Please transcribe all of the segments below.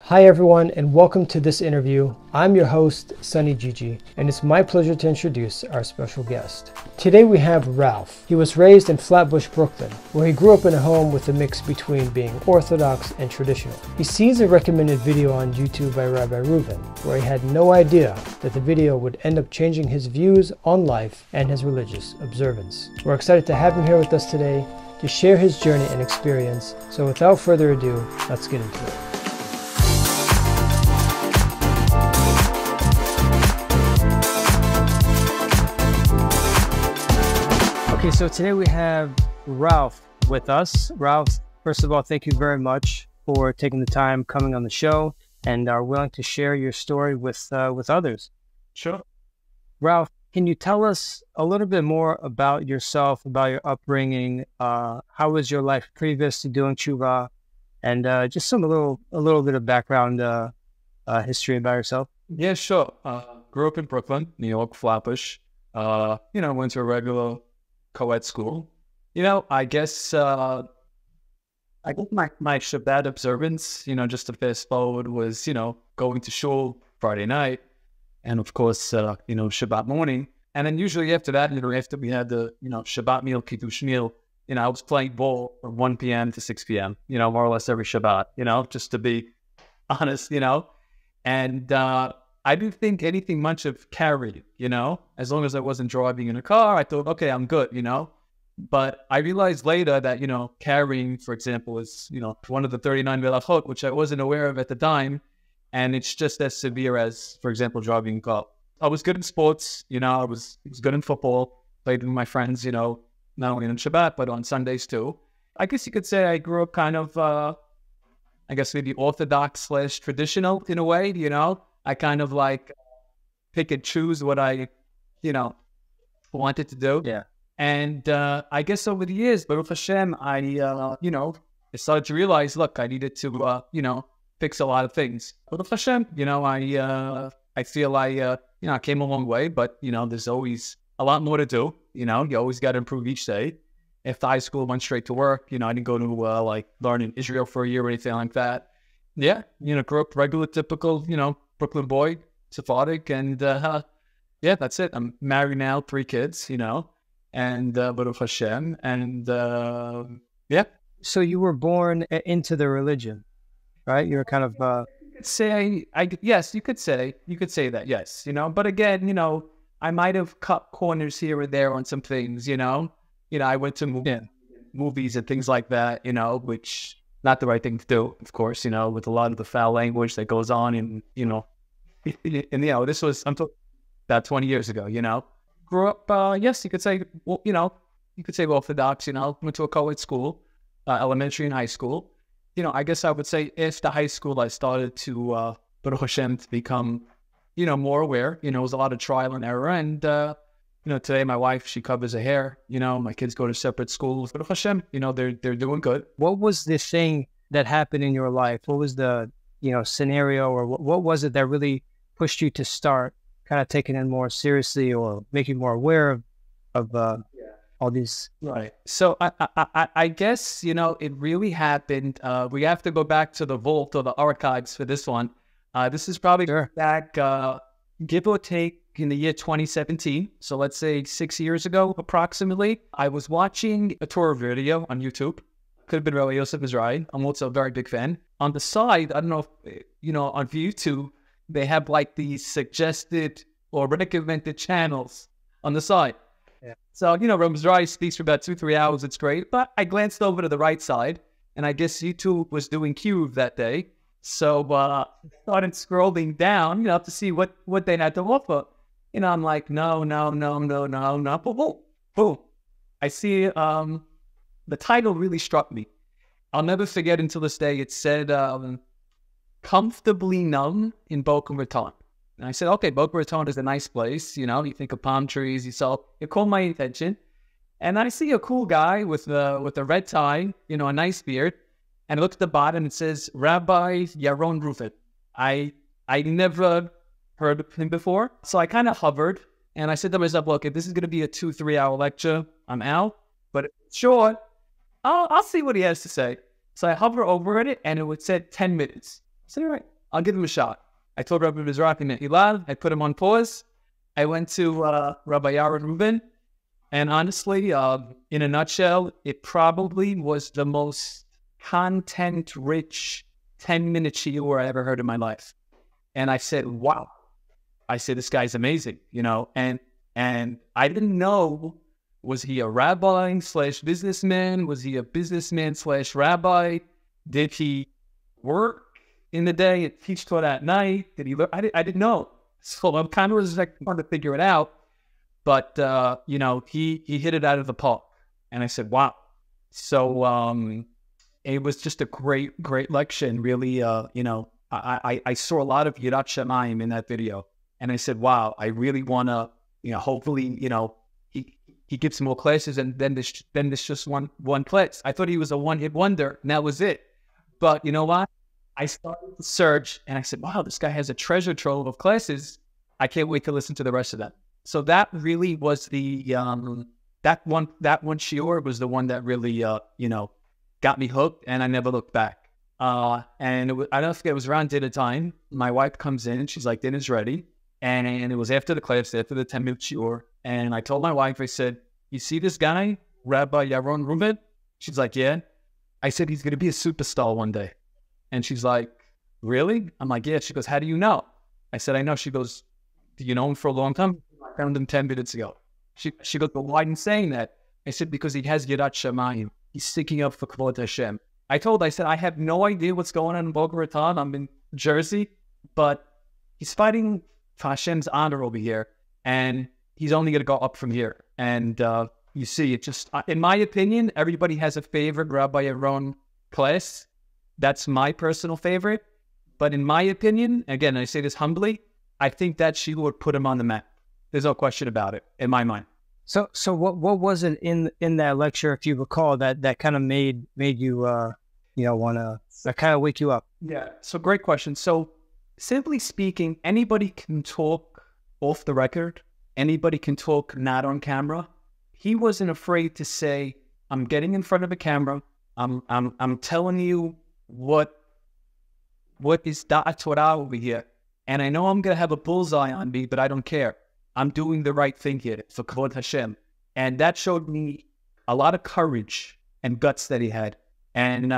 Hi everyone, and welcome to this interview. I'm your host, Sunny Gigi, and it's my pleasure to introduce our special guest. Today we have Ralph. He was raised in Flatbush, Brooklyn, where he grew up in a home with a mix between being Orthodox and traditional. He sees a recommended video on YouTube by Rabbi Reuven, where he had no idea that the video would end up changing his views on life and his religious observance. We're excited to have him here with us today to share his journey and experience. So without further ado, let's get into it. Okay, so today we have Ralph with us. Ralph, first of all, thank you very much for taking the time coming on the show and are willing to share your story with others. Sure. Ralph, can you tell us a little bit more about yourself, about your upbringing? How was your life previous to doing Teshuva? And just a little bit of background history about yourself. Yeah, sure. Grew up in Brooklyn, New York, Flatbush. Went to a regular co-ed school. I guess my Shabbat observance, just to fast forward, was, going to shul Friday night and of course, Shabbat morning. And then usually after that, after we had the, Shabbat meal, Kiddush meal, I was playing ball from 1 p.m. to 6 p.m., more or less every Shabbat, just to be honest, and I didn't think anything much of carried, as long as I wasn't driving in a car, I thought, okay, I'm good, But I realized later that, carrying, for example, is, one of the 39 bh.live, which I wasn't aware of at the time. And it's just as severe as, for example, driving a car. I was good in sports, I was good in football, played with my friends, not only on Shabbat, but on Sundays too. I guess you could say I grew up kind of, maybe Orthodox / traditional in a way, I kind of like pick and choose what I, wanted to do. Yeah. And I guess over the years, Baruch Hashem, I started to realize, look, I needed to, fix a lot of things. Baruch Hashem, I feel I came a long way, but, there's always a lot more to do. You always got to improve each day. After high school, went straight to work. I didn't go to, learn in Israel for a year or anything like that. Yeah, grew up regular, typical, Brooklyn boy, Sephardic, and that's it. I'm married now, 3 kids, and Baruch Hashem, and yeah. So you were born into the religion, right? You're kind of yes, you could say that, yes, But again, I might have cut corners here and there on some things, I went to movies and things like that, which not the right thing to do, of course, with a lot of the foul language that goes on, and this was, I'm talking about 20 years ago, Grew up, yes, you could say, well, you could say Orthodox, went to a co-ed school, elementary and high school. I guess I would say after high school, I started to, Baruch Hashem, to become, more aware. It was a lot of trial and error. And, today my wife, she covers her hair. My kids go to separate schools. Baruch Hashem, they're doing good. What was the thing that happened in your life? What was the, scenario, or what was it that really pushed you to start kind of taking it more seriously or making more aware of all these? Right. So I guess, it really happened. We have to go back to the vault or the archives for this one. This is probably back, give or take, in the year 2017. So let's say 6 years ago, approximately. I was watching a Torah video on YouTube. Could have been Rabbi Yosef Mizrahi. I'm also a very big fan. On the side, I don't know if, on YouTube, they have like these suggested or recommended channels on the side. Yeah. So, Rabbi Mizrahi speaks for about 2-3 hours. It's great. But I glanced over to the right side, and I guess YouTube was doing Kiruv that day. So started scrolling down, to see what they had to offer. I'm like, no. Boom. I see the title really struck me. I'll never forget until this day. It said, comfortably numb in Boca Raton. And I said, okay, Boca Raton is a nice place. You think of palm trees. It caught my attention. And I see a cool guy with a red tie, a nice beard. And I look at the bottom, it says, Rabbi Yaron Reuven. I never heard of him before. So I kind of hovered. And I said to myself, look, if this is going to be a 2-3 hour lecture, I'm out. But if it's short, I'll see what he has to say. So I hover over it, and it would say 10 minutes. I said, all right, I'll give him a shot. I told Rabbi bh.live. I put him on pause. I went to Rabbi Yaron Reuven. And honestly, in a nutshell, it probably was the most content-rich 10-minute shiur I ever heard in my life. And I said, wow. I said, this guy's amazing, you know. And I didn't know, was he a rabbi / businessman? Was he a businessman / rabbi? Did he work in the day and teach Torah at night? Did he learn? I didn't know. So I'm kind of like trying to figure it out. But, you know, he hit it out of the park. And I said, wow. So it was just a great lecture. And really, you know, I saw a lot of Yirat Shamayim in that video. And I said, wow, I really want to, you know, hopefully, you know, he gives more classes. And then there's just one class. I thought he was a one-hit wonder, and that was it. But you know what? I started to search, and I said, wow, this guy has a treasure trove of classes. I can't wait to listen to the rest of them. So that really was the, that one shiur was the one that really, you know, got me hooked, and I never looked back. And I don't forget, it was around dinner time. My wife comes in, she's like, dinner's ready. And it was after the class, after the 10-minute shiur. And I told my wife, I said, you see this guy, Rabbi Yaron Reuven? She's like, yeah. I said, he's going to be a superstar one day. And she's like, really? I'm like, yeah. She goes, how do you know? I said, I know. She goes, do you know him for a long time? I found him 10 minutes ago. She goes, but why are you saying that? I said, because he has Yirat Shamayim. He's sticking up for Kvod Hashem. I said, I have no idea what's going on in Boca Raton. I'm in Jersey, but he's fighting for Hashem's honor over here, and he's only going to go up from here. And you see, it just, in my opinion, everybody has a favorite Rabbi Yaron class. That's my personal favorite. But in my opinion, again, I say this humbly, I think that she would put him on the map. There's no question about it, in my mind. So what was it in that lecture, if you recall, that kind of made you you know, want to, that kind of wake you up? Yeah. So great question. So simply speaking, anybody can talk off the record. Anybody can talk not on camera. He wasn't afraid to say, I'm getting in front of a camera. I'm telling you what is da'at Torah over here. And I know I'm going to have a bullseye on me, but I don't care. I'm doing the right thing here for Kvod Hashem. And that showed me a lot of courage and guts that he had. And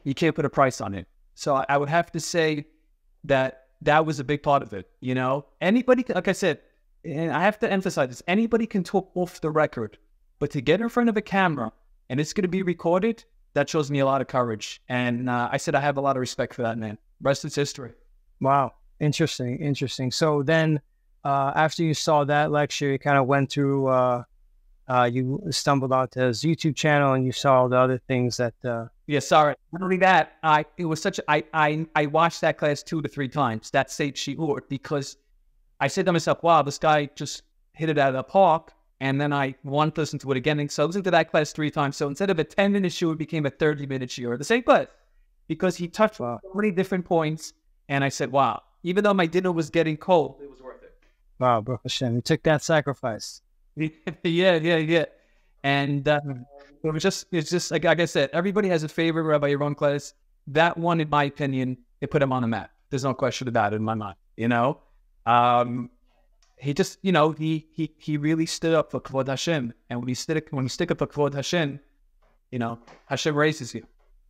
you can't put a price on it. So I would have to say that was a big part of it. You know, anybody, like I said, and I have to emphasize this, anybody can talk off the record, but to get in front of a camera and it's going to be recorded, that shows me a lot of courage. And I said, I have a lot of respect for that man. Rest is history. Wow. Interesting. So then after you saw that lecture, you kind of went through, you stumbled onto his YouTube channel and you saw all the other things that... Yeah, sorry. Not only that, I watched that class 2 to 3 times, that same shiur, because I said to myself, wow, this guy just hit it out of the park. And then I wanted to listen to it again. And so I listened to that class 3 times. So instead of a 10-minute shiur, it became a 30-minute shiur, the same class, because he touched so many different points. And I said, wow, even though my dinner was getting cold, it was worth it. Wow, Baruch Hashem, you took that sacrifice. Yeah. And it's just like I said, everybody has a favorite Rabbi Yaron class. That one, in my opinion, it put him on the map. There's no question about it in my mind, you know? He just, you know, he really stood up for Kvod Hashem. And when you stick up for Kvod Hashem, you know, Hashem raises you.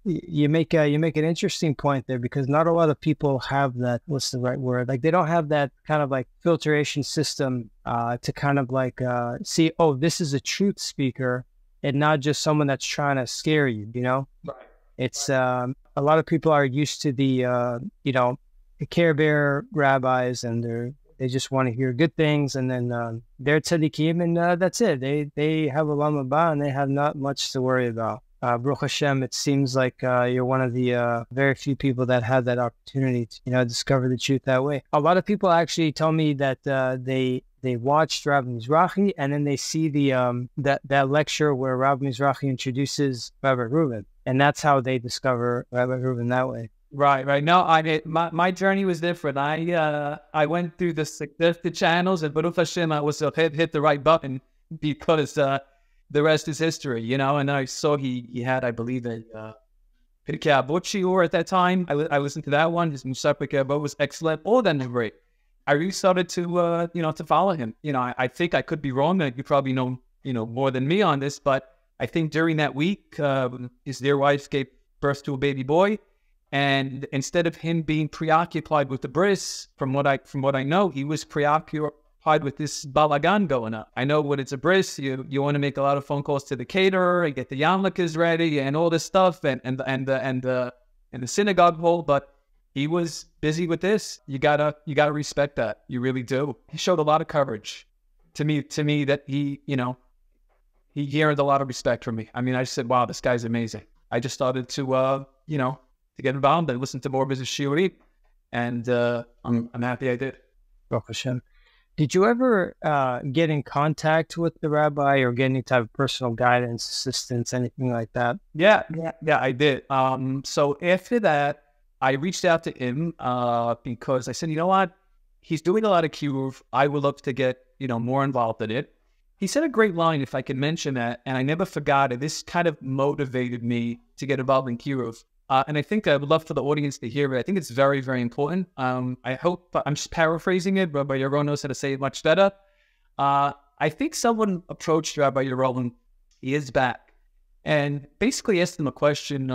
You make an interesting point there, because not a lot of people have that, what's the right word? Like, they don't have that kind of like filtration system to kind of like see, oh, this is a truth speaker and not just someone that's trying to scare you, you know? Right. It's a lot of people are used to the, you know, the Care Bear rabbis, and they just want to hear good things, and then they're tzaddikim, and that's it. They have a Olam Haba, and they have not much to worry about. Baruch Hashem, it seems like you're one of the very few people that had that opportunity to, you know, discover the truth that way. A lot of people actually tell me that they watched Rabbi Mizrahi, and then they see the that lecture where Rabbi Mizrahi introduces Rabbi Reuven, and that's how they discover Rabbi Reuven that way. Right. No, my journey was different. I went through the suggested channels, and Baruch Hashem, I was hit the right button, because the rest is history, you know. And I saw he had, I believe, a Pirkei Avot shiur at that time. I listened to that one. His Musar Pirkei Avot was excellent. All of them were great. I really started to, to follow him. I think I could be wrong. You probably know, more than me on this, but I think during that week, his dear wife gave birth to a baby boy. And instead of him being preoccupied with the bris, from what I know, he was preoccupied with this balagan going up. I know when it's a bris, you want to make a lot of phone calls to the caterer and get the yarmulkes ready and all this stuff and the synagogue hall, but he was busy with this. You gotta respect that. You really do. He showed a lot of courage to me that he earned a lot of respect from me. I mean, I just said, wow, this guy's amazing. I just started to get involved and listen to more of his shiurim, and I'm happy I did. Baruch Hashem. Did you ever get in contact with the rabbi or get any type of personal guidance, assistance, anything like that? Yeah, I did. So after that, I reached out to him because I said, you know what? He's doing a lot of Kiruv. I would love to get, more involved in it. He said a great line, if I can mention that, and I never forgot it. This kind of motivated me to get involved in Kiruv. And I think I would love for the audience to hear it. I think it's very, very important. I hope, I'm just paraphrasing it. Rabbi Yaron knows how to say it much better. I think someone approached Rabbi Yaron, he is back, and basically asked him a question,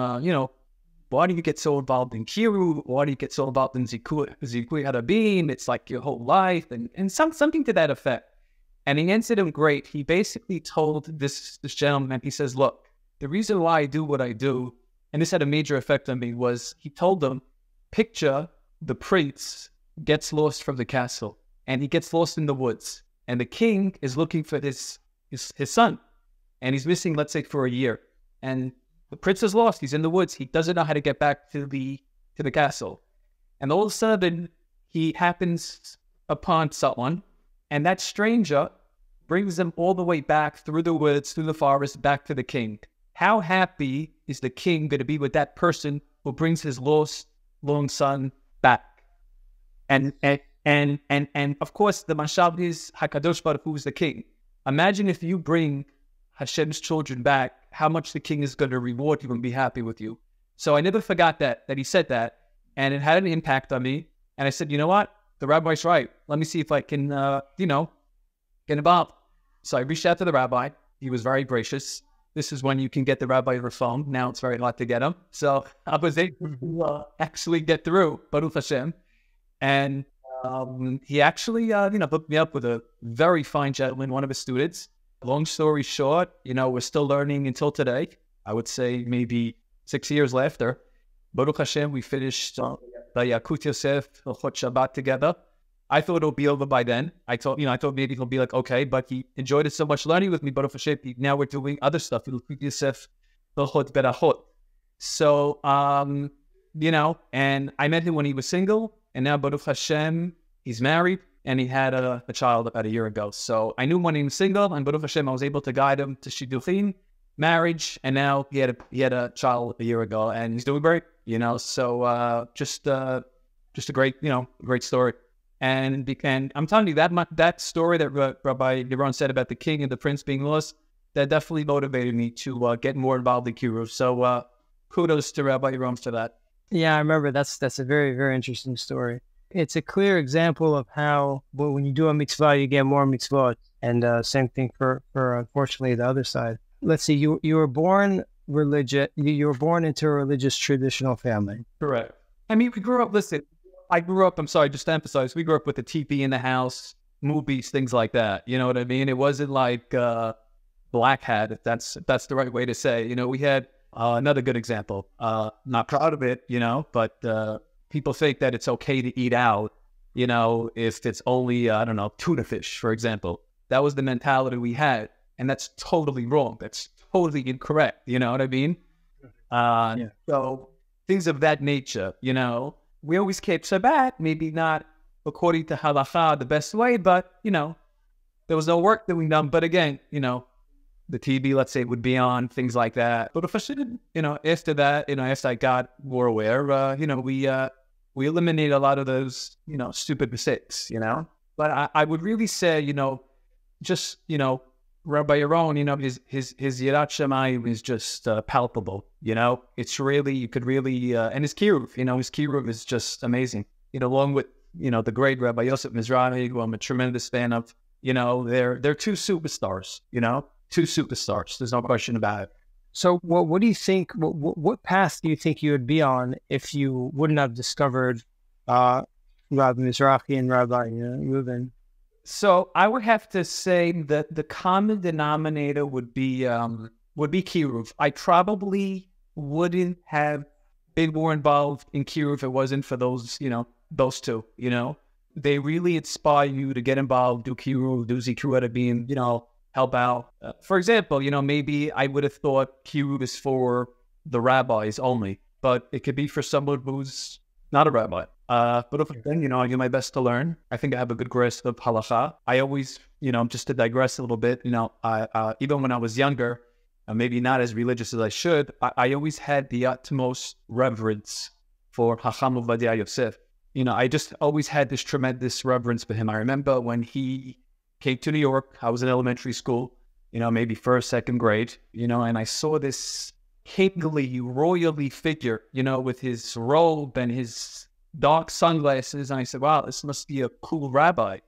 why do you get so involved in Kiruv? Why do you get so involved in Zikui Harabim? It's like your whole life, and something to that effect. And he answered him great. He basically told this gentleman, he says, look, the reason why I do what I do, and this had a major effect on me, was he told them, picture the prince gets lost from the castle, and he gets lost in the woods, and the king is looking for his son, and he's missing, let's say, for a year, and the prince is lost. He's in the woods. He doesn't know how to get back to the castle. And all of a sudden, he happens upon someone, and that stranger brings them all the way back through the woods, through the forest, back to the king. How happy is the king going to be with that person who brings his lost, long son back? And of course, the mashal is Hakadosh Baruch Hu is the king. Imagine if you bring Hashem's children back, how much the king is going to reward you and be happy with you. So I never forgot that he said that, and it had an impact on me. And I said, you know what? The rabbi's right. Let me see if I can, get involved. So I reached out to the rabbi. He was very gracious. This is when you can get the rabbi over phone. Now it's very hard to get him. So I was able to actually get through, Baruch Hashem. And he actually, hooked me up with a very fine gentleman, one of his students. Long story short, we're still learning until today. I would say maybe 6 years after. Baruch Hashem, we finished the Yakut Yosef, Hilchot Shabbat together. I thought it'll be over by then. I thought maybe he'll be like, okay, but he enjoyed it so much learning with me, Baruch Hashem. Now we're doing other stuff. Hilchot Yosef, Hilchot Berachot. So, and I met him when he was single, and now Baruch Hashem, he's married, and he had a child about a year ago. So I knew when he was single, and Baruch Hashem, I was able to guide him to Shidduchim, marriage, and now he had a child a year ago, and he's doing great. So just a great, great story. And I'm telling you that story that Rabbi Yaron said about the king and the prince being lost, that definitely motivated me to get more involved in Kiruv. So kudos to Rabbi Yaron for that. Yeah, I remember that's a very, very interesting story. It's a clear example of how when you do a mitzvah, you get more mitzvot. And same thing for unfortunately the other side. Let's see, you were born religious. You were born into a religious traditional family. Correct. I mean, we grew up. Listen, I grew up. I'm sorry, just to emphasize, we grew up with a TV in the house, movies, things like that. You know what I mean? It wasn't like Black Hat, if that's the right way to say. We had another good example. Not proud of it, but people think that it's okay to eat out, if it's only tuna fish, for example. That was the mentality we had. And that's totally wrong. That's totally incorrect. You know what I mean? Yeah. So things of that nature, we always kept Shabbat, maybe not according to halakha the best way, but, there was no work that we done. But again, the TV, let's say, would be on, things like that. But if I should, after that, after I got more aware, we eliminated a lot of those, stupid mistakes, But I would really say, just, Rabbi Yaron, his Yirat Shamayim is just palpable. It's really, you could really, and his Kiruv, his Kiruv is just amazing. Along with, the great Rabbi Yosef Mizrahi, who I'm a tremendous fan of. They're two superstars. Two superstars. There's no question about it. So what do you think, what path do you think you would be on if you wouldn't have discovered Rabbi Mizrahi and Rabbi Reuven? So I would have to say that the common denominator would be Kiruv. I probably wouldn't have been more involved in Kiruv if it wasn't for those two. They really inspire you to get involved, do Kiruv, do Zikru Adabim, help out. For example, maybe I would have thought Kiruv is for the rabbis only, but it could be for someone who's not a rabbi. But if then, I do my best to learn. I think I have a good grasp of halakha. I always, just to digress a little bit, even when I was younger, maybe not as religious as I should, I always had the utmost reverence for Hacham Ovadia Yosef. I just always had this tremendous reverence for him. I remember when he came to New York, I was in elementary school, maybe first, second grade, and I saw this kingly, royally figure, with his robe and his dark sunglasses. And I said, wow, this must be a cool rabbi,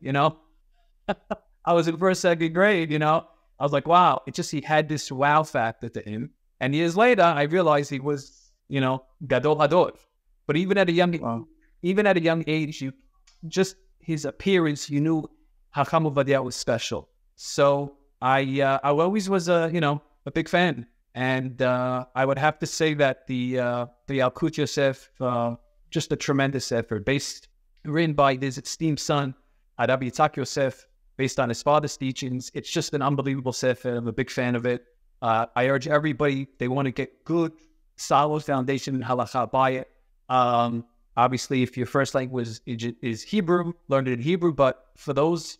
I was in first, second grade, I was like, wow, he had this wow factor to him. And years later, I realized he was, Gadol Hador. But even at a young age, his appearance, you knew Hacham Ovadia was special. So I always was a big fan. And I would have to say that the Yalkut Yosef, just a tremendous effort, written by his esteemed son, Rabbi Yitzhak Yosef, based on his father's teachings. It's just an unbelievable sefer. I'm a big fan of it. I urge everybody, they want to get good, solid foundation in halakha, buy it. Obviously, if your first language is Hebrew, learn it in Hebrew. But for those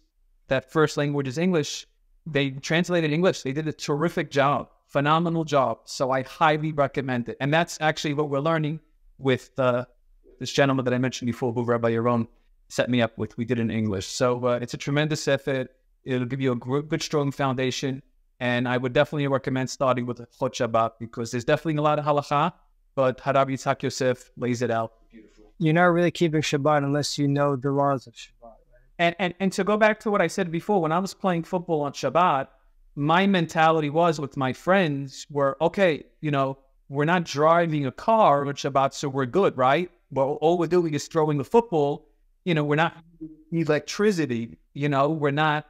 that first language is English, they translated English. They did a terrific job, phenomenal job. So I highly recommend it. And that's actually what we're learning with this gentleman that I mentioned before, who Rabbi Yaron set me up with. We did it in English. So it's a tremendous effort. It'll give you a good, strong foundation. And I would definitely recommend starting with a Chod Shabbat, because there's definitely a lot of halakha, but Rabbi Yitzhak Yosef lays it out beautifully. You're not really keeping Shabbat unless you know the laws of Shabbat. Right? And to go back to what I said before, when I was playing football on Shabbat, my mentality was with my friends were, okay, we're not driving a car on Shabbat, so we're good, right? Well, all we're doing is throwing the football. We're not electricity, we're not,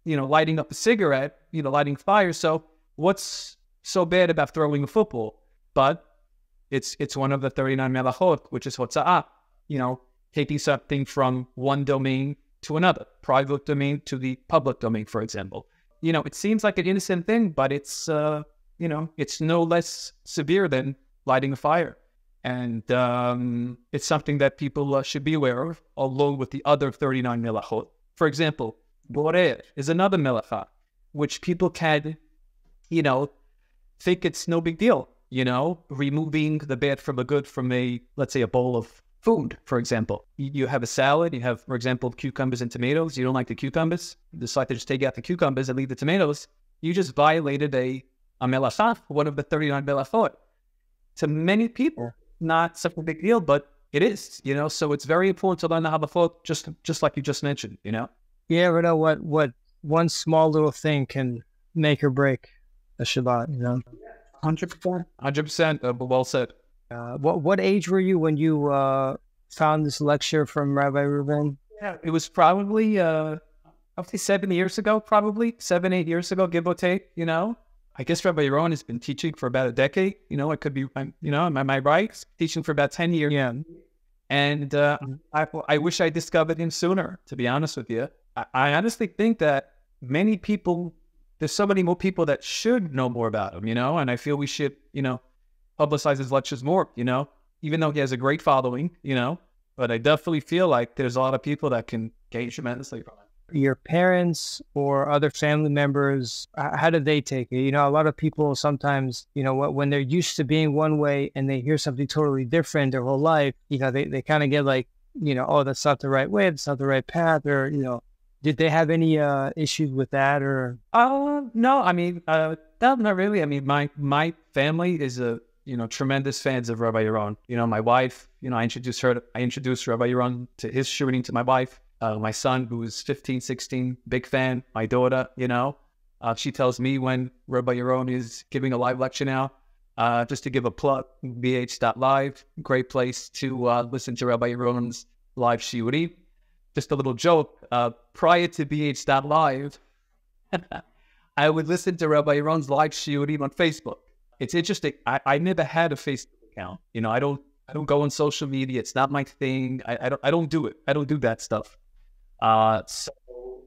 lighting up a cigarette, lighting fire. So what's so bad about throwing a football? But it's one of the 39 melachot, which is hotza'ah, taking something from one domain to another, private domain to the public domain, for example. It seems like an innocent thing, but it's, it's no less severe than lighting a fire. And it's something that people should be aware of, along with the other 39 melachot. For example, borer is another melacha, which people can, think it's no big deal. Removing the bad from the good from let's say a bowl of food, for example. You have a salad, you have, for example, cucumbers and tomatoes. You don't like the cucumbers, you decide to just take out the cucumbers and leave the tomatoes. You just violated a melacha, one of the 39 melachot. To many people, not such a big deal, but it is, so it's very important to learn the halachot, just like you just mentioned, You never know what one small little thing can make or break a Shabbat, 100%, well said. What age were you when you found this lecture from Rabbi Reuven? Yeah, it was probably, I would say 7 years ago, probably 7, 8 years ago, give or take, I guess Rabbi Yaron has been teaching for about a decade. It could be, am I right? Teaching for about 10 years. Yeah. And I wish I discovered him sooner, to be honest with you. I honestly think that there's so many more people that should know more about him, and I feel we should, publicize his lectures more, even though he has a great following, but I definitely feel like there's a lot of people that can gain tremendously from it. Your parents or other family members, how do they take it? A lot of people sometimes, when they're used to being one way and they hear something totally different their whole life, they kind of get like, oh, that's not the right way, that's not the right path, or, Did they have any issues with that or? No, I mean, not really. I mean, my family is tremendous fans of Rabbi Yaron. My wife, I introduced Rabbi Yaron to his shiurim to my wife. My son, who is 15, 16, big fan. My daughter, she tells me when Rabbi Yaron is giving a live lecture now. Just to give a plug, bh.live, great place to listen to Rabbi Yaron's live shiurim. Just a little joke, prior to bh.live, I would listen to Rabbi Yaron's live shiurim on Facebook. It's interesting. I never had a Facebook account. I don't go on social media. It's not my thing. I don't do it. I don't do that stuff. So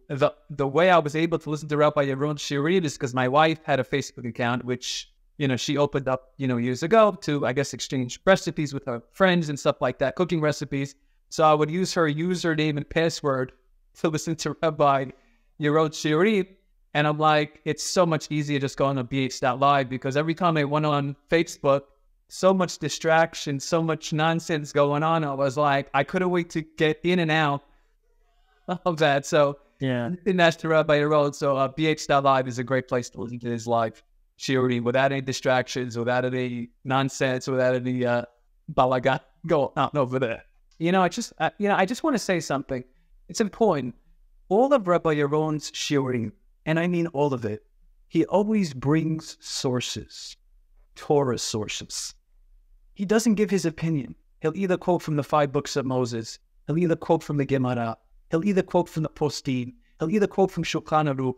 the way I was able to listen to Rabbi Yaron's shiurim is because my wife had a Facebook account, which she opened up, years ago to, I guess, exchange recipes with her friends and stuff like that, cooking recipes. So I would use her username and password to listen to Rabbi Yaron shiurim. And I'm like, it's so much easier just going on bh.live because every time I went on Facebook, so much distraction, so much nonsense going on. I was like, I couldn't wait to get in and out of that. So yeah, and that's to Rabbi Yaron. So bh.live is a great place to listen to his live shiurim without any distractions, without any nonsense, without any balagan going on over there. I just want to say something. It's important. All of Rabbi Yaron's shiurim, and I mean all of it, he always brings sources, Torah sources. He doesn't give his opinion. He'll either quote from the 5 books of Moses. He'll either quote from the Gemara. He'll either quote from the Postim. He'll either quote from Shulchan Aruch.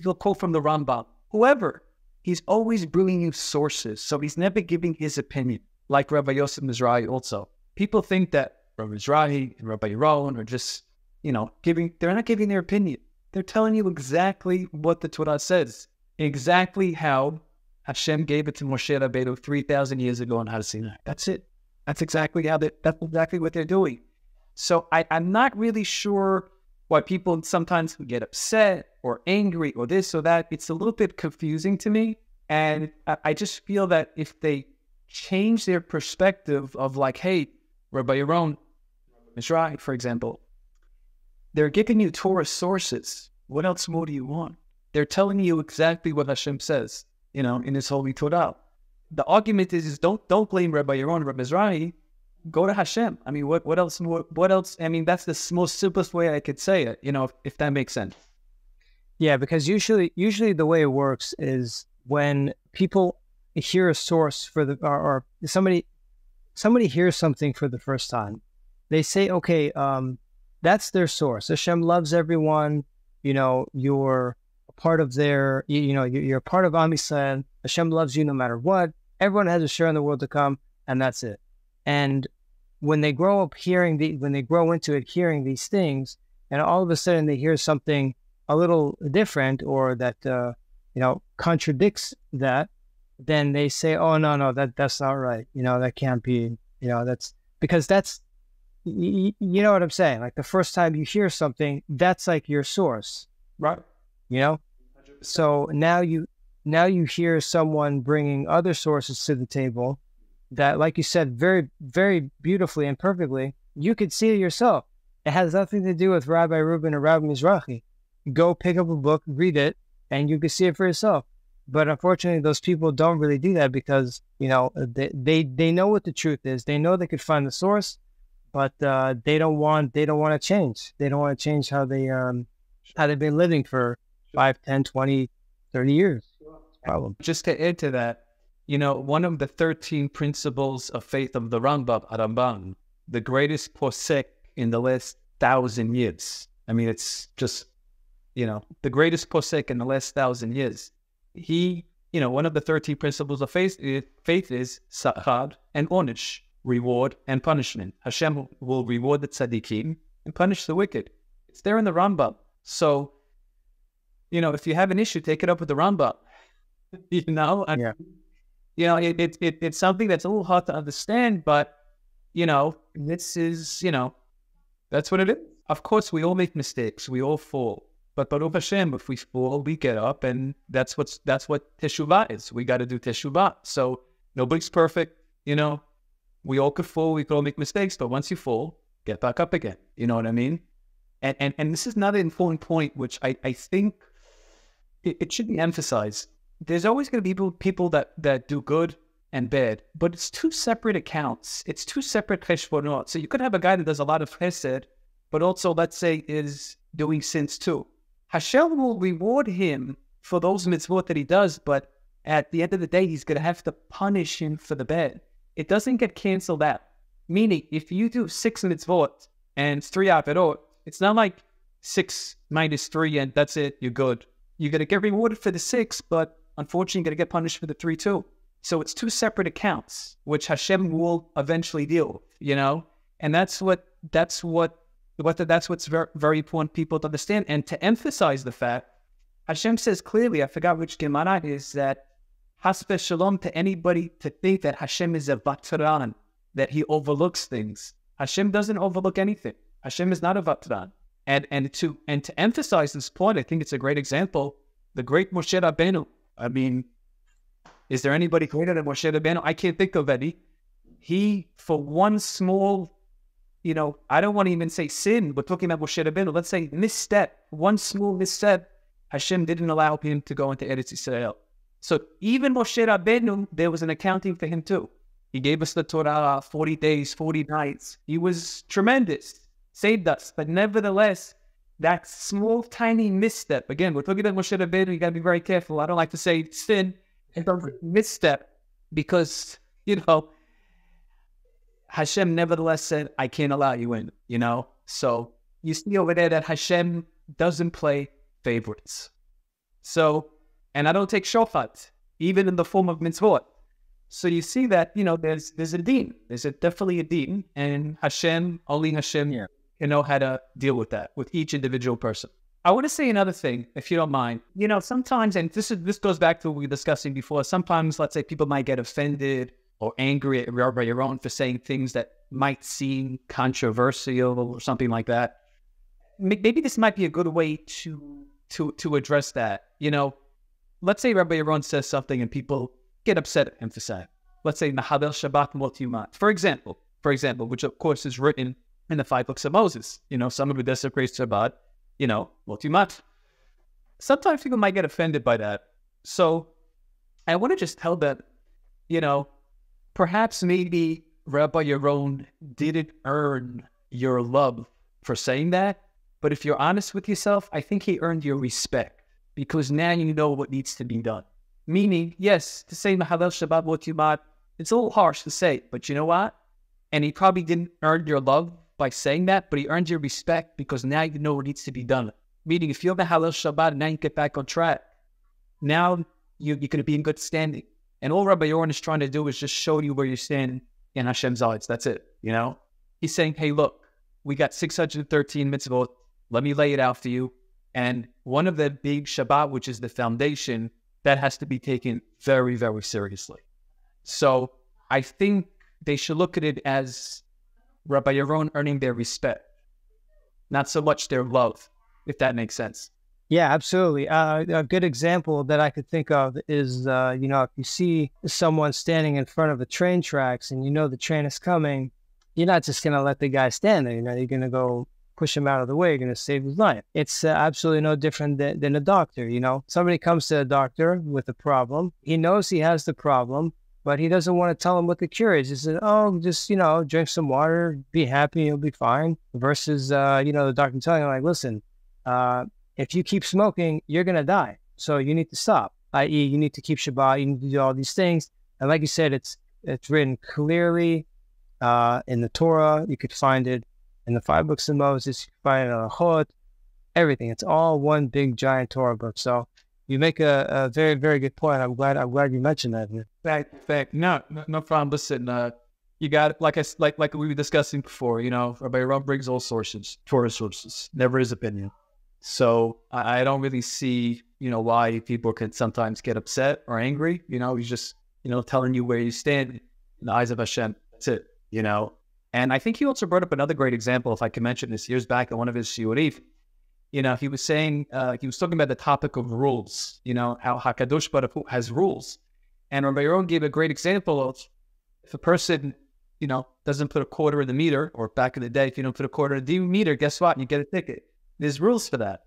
He'll quote from the Rambam. Whoever. He's always bringing you sources. So he's never giving his opinion, like Rabbi Yosef Mizrahi also. People think that Rabbi Mizrahi and Rabbi Yaron are just, they're not giving their opinion. They're telling you exactly what the Torah says, exactly how Hashem gave it to Moshe Rabbeinu 3,000 years ago on Har Sinai. That's it. That's exactly what they're doing. So I'm not really sure why people sometimes get upset or angry or this or that. It's a little bit confusing to me. And I just feel that if they change their perspective of like, hey, Rabbi Yaron, Mizrahi, for example, they're giving you Torah sources. What else more do you want? They're telling you exactly what Hashem says, in His holy Torah. The argument is don't blame Rabbi Yaron, Rabbi Mizrahi. Go to Hashem. I mean, what else? What else? I mean, that's the most simplest way I could say it. If that makes sense. Yeah, because usually the way it works is when people hear a source or somebody hears something for the first time, they say, okay, that's their source. Hashem loves everyone. You're a part of you're a part of Am Yisrael. Hashem loves you no matter what. Everyone has a share in the world to come, and that's it. And when they grow up hearing hearing these things, and all of a sudden they hear something a little different or that contradicts that, then they say, oh no, that's not right. That can't be. That's because that's. You know what I'm saying? Like the first time you hear something, that's like your source, right? 100%. So now you hear someone bringing other sources to the table that, like you said, very, very beautifully and perfectly, you could see it yourself. It has nothing to do with Rabbi Reuven or Rabbi Mizrahi. Go pick up a book, read it, and you can see it for yourself. But unfortunately, those people don't really do that because, they know what the truth is. They know they could find the source, but they don't want to change. They don't want to change how they've been living for 5, 10, 20, 30 years. Problem. Just to add to that, one of the 13 principles of faith of the Rambam, the greatest posek in the last 1,000 years. I mean, it's just, the greatest posek in the last 1,000 years. He, one of the 13 principles of faith is sachar and onish, reward and punishment. Hashem will reward the tzaddikim and punish the wicked. It's there in the Rambam. So, if you have an issue, take it up with the Rambam. It's something that's a little hard to understand, but, this is, that's what it is. Of course, we all make mistakes. We all fall. But Baruch Hashem, if we fall, we get up, and that's what Teshuva is. We got to do Teshuva. So nobody's perfect, We all could fall. We could all make mistakes. But once you fall, get back up again. You know what I mean? And this is another important point, which I think it should be emphasized. There's always going to be people that do good and bad, but it's two separate accounts. It's two separate cheshbonot. So you could have a guy that does a lot of chesed, but also, let's say, is doing sins too. Hashem will reward him for those mitzvot that he does, but at the end of the day, he's going to have to punish him for the bad. It doesn't get canceled out. Meaning, if you do 6 mitzvot and 3 averot, it's not like 6 minus 3 and that's it, you're good. You're going to get rewarded for the 6, but unfortunately, you're going to get punished for the 3 too. So it's two separate accounts, which Hashem will eventually deal with, And that's what's very, very important people to understand. And to emphasize the fact, Hashem says clearly, I forgot which Gemara is, that Hasbe Shalom to anybody to think that Hashem is a vatran, that he overlooks things. Hashem doesn't overlook anything. Hashem is not a vatran. And to emphasize this point, I think it's a great example. The great Moshe Rabbeinu. I mean, is there anybody greater than Moshe Rabbeinu? I can't think of any. He, for one small, I don't want to even say sin, but talking about Moshe Rabbeinu, let's say misstep, one small misstep, Hashem didn't allow him to go into Eretz Yisrael. So even Moshe Rabbeinu, there was an accounting for him too. He gave us the Torah 40 days, 40 nights. He was tremendous, saved us. But nevertheless, that small, tiny misstep, again, we're talking about Moshe Rabbeinu, you got to be very careful. I don't like to say sin, it's a misstep, because, Hashem nevertheless said, I can't allow you in, So you see over there that Hashem doesn't play favorites. So, and I don't take shofat, even in the form of mitzvot. So you see that, there's a deen. There's definitely a deen. And only Hashem can know how to deal with that, with each individual person. I want to say another thing, if you don't mind. Sometimes, and this goes back to what we were discussing before, sometimes, let's say, people might get offended or angry at Rabbi Yaron for saying things that might seem controversial or something like that. Maybe this might be a good way to address that. Let's say Rabbi Yaron says something and people get upset and emphasize. Let's say Mahabel Shabbat Motimat, for example, which of course is written in the 5 books of Moses. Someone who desecrates Shabbat, Motimat. Sometimes people might get offended by that. So I want to just tell them, perhaps maybe Rabbi Yaron didn't earn your love for saying that. But if you're honest with yourself, I think he earned your respect, because now you know what needs to be done. Meaning, yes, to say Mahalel Shabbat Motimat, it's a little harsh to say, but you know what? And he probably didn't earn your love by saying that, but he earned your respect because now you know what needs to be done. Meaning, if you're Mahalel Shabbat and now you get back on track, now you're going to be in good standing. And all Rabbi Yaron is trying to do is just show you where you stand in Hashem's eyes. That's it, He's saying, hey, look, we got 613 mitzvot. Let me lay it out for you. And one of the big Shabbat, which is the foundation, that has to be taken very, very seriously. So I think they should look at it as Rabbi Yaron earning their respect, not so much their love, if that makes sense. Yeah, absolutely. A good example that I could think of is, if you see someone standing in front of the train tracks and the train is coming, you're not just going to let the guy stand there. You're going to go push him out of the way. You're going to save his life. It's absolutely no different than a doctor. Somebody comes to a doctor with a problem. He knows he has the problem, but he doesn't want to tell him what the cure is. He says, oh, just, drink some water, be happy, you'll be fine. Versus, the doctor telling him, like, listen, if you keep smoking, you're going to die. So you need to stop, i.e. you need to keep Shabbat, you need to do all these things. And like you said, it's written clearly in the Torah. You could find it in the 5 books of Moses. You can find it in the chord, everything. It's all one big giant Torah book. So you make a very, very good point. I'm glad you mentioned that. Fact. No problem. Listen, you got it. Like we were discussing before. Rabbi Yaron brings all sources, Torah sources, never his opinion. So I don't really see, why people can sometimes get upset or angry. He's just, telling you where you stand in the eyes of Hashem. That's it. And I think he also brought up another great example, if I can mention this, years back in one of his shiurim. He was saying, he was talking about the topic of rules, how HaKadosh Baruch Hu has rules. And Rabbi Yaron gave a great example of if a person doesn't put a quarter in the meter, or back in the day, if you don't put a quarter in the meter, guess what? You get a ticket. There's rules for that.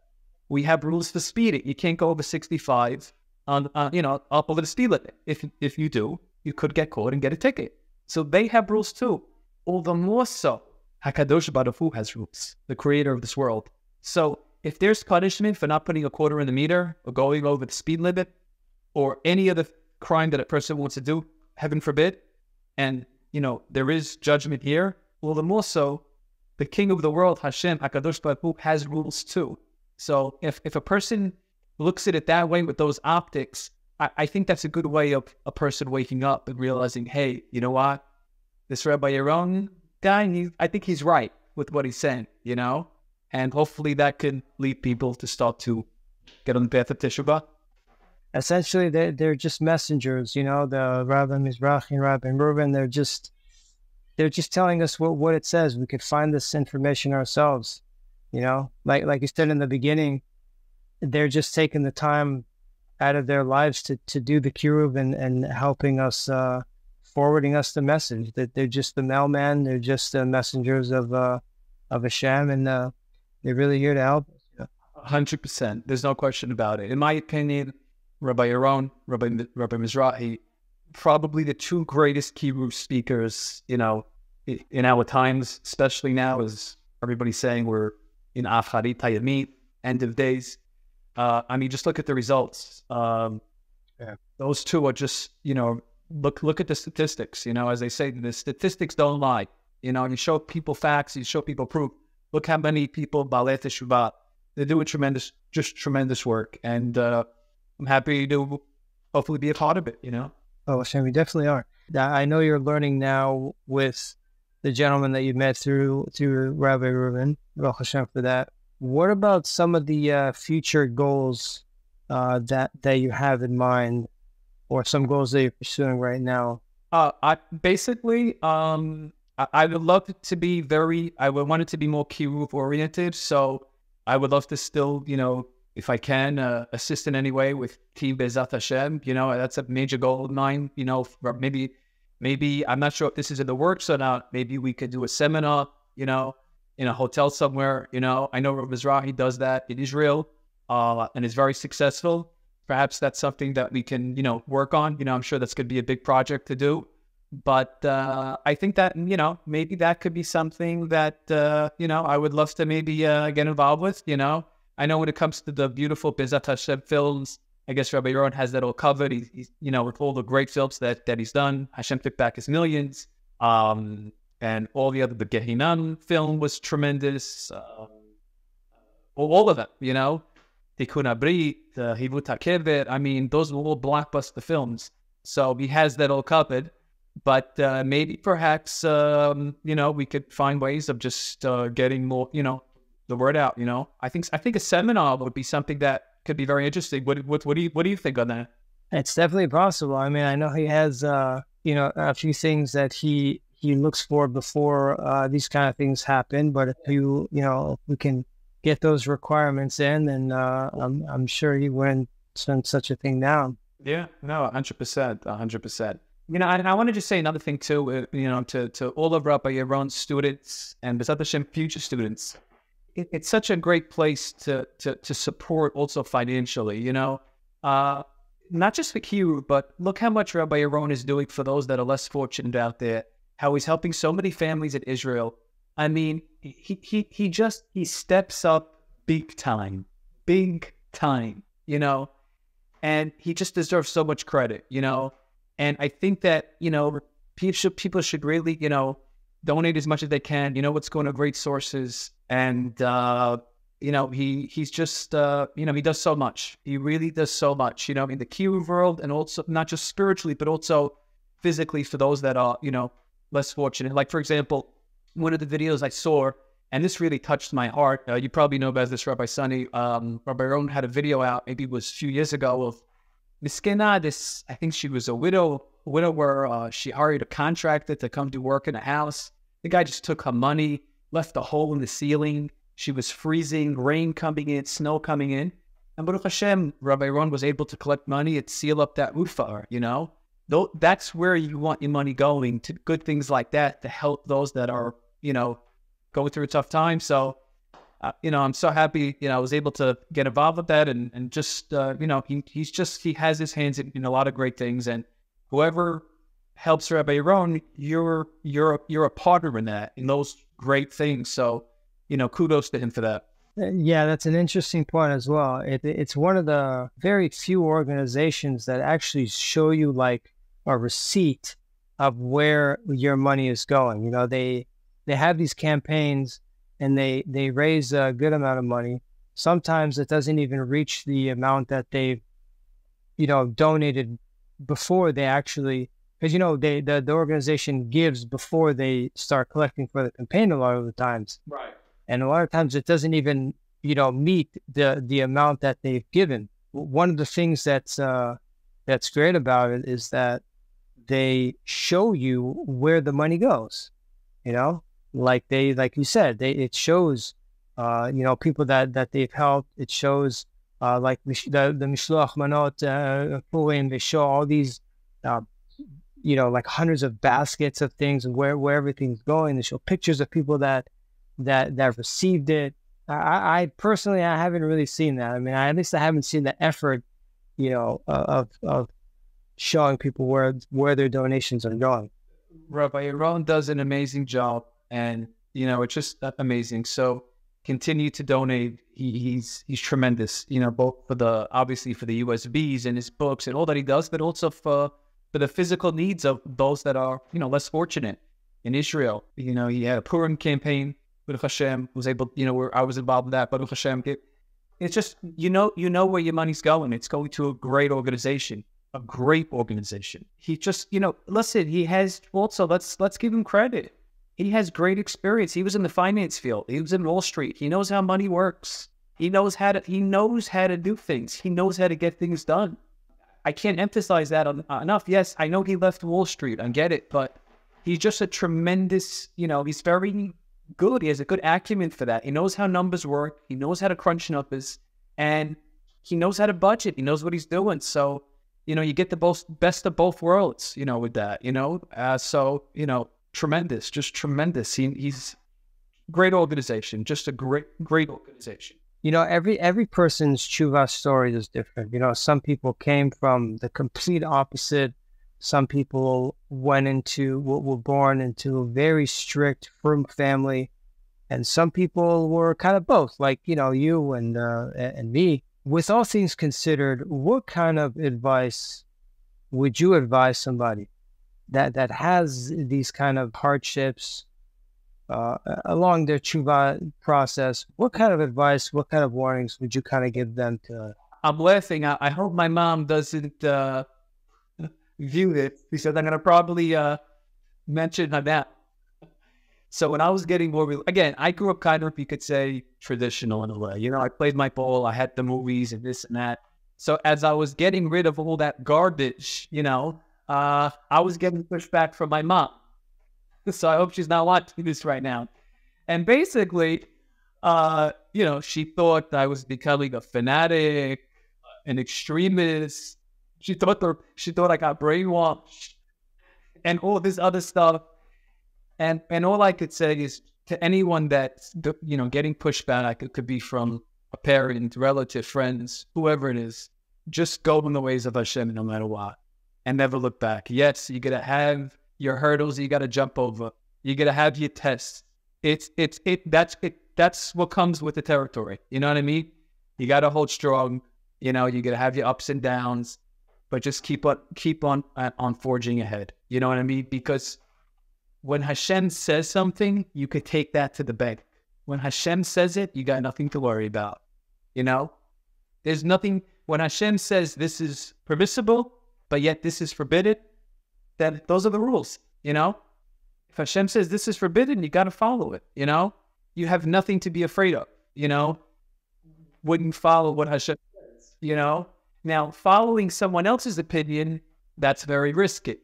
We have rules for speeding. You can't go over 65 up over the speed limit. If you do, you could get caught and get a ticket. So they have rules too. All the more so, HaKadosh Baruch Hu has rules, the creator of this world. So if there's punishment for not putting a quarter in the meter, or going over the speed limit, or any other crime that a person wants to do, heaven forbid, and there is judgment here, well, the more so, the king of the world, Hashem, HaKadosh Baruch Hu, has rules too. So if a person looks at it that way with those optics, I think that's a good way of a person waking up and realizing, hey, you know what? This Rabbi Yaron guy, I think he's right with what he's saying, And hopefully that can lead people to start to get on the path of Teshuva. Essentially, they're just messengers, the Rabbi Mizrahi and Rabbi Reuven. They're just telling us what it says. We could find this information ourselves, Like you said in the beginning, they're just taking the time out of their lives to do the Kiruv and helping us, forwarding us the message. That they're just the mailman. They're just the messengers of Hashem, and they're really here to help us. 100%. There's no question about it. In my opinion, Rabbi Yaron, Rabbi Mizrahi, probably the two greatest Kiruv speakers, in our times, especially now, as everybody's saying, we're in Acharit Hayamit, end of days. Just look at the results. Those two are just, look at the statistics. As they say, the statistics don't lie. You show people facts, you show people proof. Look how many people, Baalei Teshuvah, they're doing tremendous work. And I'm happy to hopefully be a part of it, Oh, Hashem, we definitely are. I know you're learning now with the gentleman that you met through Rabbi Reuven. Baruch Hashem for that. What about some of the future goals that you have in mind, or some goals that you're pursuing right now? I would love it to be I would want it to be more Kiruv oriented. So I would love to still, if I can, assist in any way with Team Bezat Hashem. That's a major goal of mine. Maybe I'm not sure if this is in the works or not. Maybe we could do a seminar, in a hotel somewhere. I know Rabbi Mizrahi does that in Israel, and is very successful. Perhaps that's something that we can, work on. I'm sure that's going to be a big project to do. But I think that, maybe that could be something that, I would love to maybe get involved with. I know when it comes to the beautiful Bezat Hashem films, I guess Rabbi Yaron has that all covered. He's with all the great films that he's done. Hashem took back his millions. And all the Gehinam film was tremendous. All of them, Tikkun Abrit, Hivut HaKevet. Those were all blockbuster films. So he has that all covered. But maybe perhaps, we could find ways of just getting more, the word out, I think a seminar would be something that could be very interesting. What do you think on that? It's definitely possible. I know he has, a few things that he looks for before these kind of things happen. But if if we can get those requirements in, then I'm sure he wouldn't send such a thing down. Yeah, no, 100%, 100%. And I want to just say another thing too, to all of Rabbi Yaron's students and B'ezrat Hashem future students. It's such a great place to support also financially, not just for Kiruv, but look how much Rabbi Yaron is doing for those that are less fortunate out there, how he's helping so many families in Israel. He steps up big time, and he just deserves so much credit, And I think that, people should really, donate as much as they can. What's going to great sources. And, he's just, he does so much. He really does so much, in the Kiruv world, and also not just spiritually, but also physically for those that are, less fortunate. Like, for example, one of the videos I saw, and this really touched my heart. You probably know about this, Rabbi Sunny. Rabbi Yaron had a video out, maybe it was a few years ago, of Miskena, I think she was a widower. She hired a contractor to come do work in a house. The guy just took her money, left a hole in the ceiling. She was freezing, rain coming in, snow coming in. And Baruch Hashem, Rabbi Yaron was able to collect money and seal up that roof for her, That's where you want your money going, to good things like that, to help those that are, going through a tough time. So, I'm so happy, I was able to get involved with that, and just, he has his hands in a lot of great things, and whoever helps Rabbi Yaron, you're a partner in those great things. So, kudos to him for that. Yeah, that's an interesting point as well. It's one of the very few organizations that actually show you like a receipt of where your money is going. They have these campaigns, and they raise a good amount of money. Sometimes it doesn't even reach the amount that they've, donated before they actually, because, the organization gives before they start collecting for the campaign a lot of the times. Right. And a lot of times it doesn't even, meet the amount that they've given. One of the things that's great about it is that they show you where the money goes, like you said, it shows, people that they've helped. It shows, like the Mishloach Manot, Purim, they show all these, like hundreds of baskets of things and where everything's going. They show pictures of people that received it. I personally, I haven't really seen that. I mean, at least I haven't seen the effort, of showing people where their donations are going. Rabbi Yaron does an amazing job, and it's just amazing. So continue to donate. He's tremendous. Both obviously for the USBs and his books and all that he does, but also for the physical needs of those that are less fortunate in Israel. He had a Purim campaign. Baruch Hashem was able. Where I was involved in that. Baruch Hashem. It's just where your money's going. It's going to a great organization. A great organization. He just, listen, he has also, let's give him credit. He has great experience. He was in the finance field. He was in Wall Street. He knows how money works. He knows how to do things. He knows how to get things done. I can't emphasize that enough. Yes, I know he left Wall Street. I get it, but he's just a tremendous, he's very good. He has a good acumen for that. He knows how numbers work. He knows how to crunch numbers, and he knows how to budget. He knows what he's doing. So, you get the best of both worlds, with that, so, tremendous, just tremendous. He's great organization, just a great organization. Every person's tshuva story is different. Some people came from the complete opposite. Some people were born into a very strict, firm family. And some people were kind of both, like, you and me. With all things considered, what kind of advice would you advise somebody that has these kind of hardships along their tshuva process? What kind of advice, what kind of warnings would you kind of give them to? I'm laughing. I hope my mom doesn't view it, because I'm going to probably mention her now. So when I was getting more, again, I grew up kind of, you could say, traditional in a way. I played my ball, I had the movies and this and that. So as I was getting rid of all that garbage, I was getting pushback from my mom. So I hope she's not watching this right now. And basically, she thought I was becoming a fanatic, an extremist. She thought I got brainwashed and all this other stuff. And all I could say is, to anyone that's, getting pushback, it could be from a parent, relative, friends, whoever it is, just go in the ways of Hashem no matter what, and never look back. Yes, you got to have your hurdles you got to jump over. You got to have your tests. That's what comes with the territory. You know what I mean? You got to hold strong. You got to have your ups and downs, but just keep on forging ahead. You know what I mean? Because when Hashem says something, you could take that to the bank. When Hashem says it, you got nothing to worry about. There's nothing. When Hashem says this is permissible, but yet this is forbidden, then those are the rules. If Hashem says this is forbidden, you got to follow it. You have nothing to be afraid of. Wouldn't follow what Hashem says. Now following someone else's opinion, that's very risky.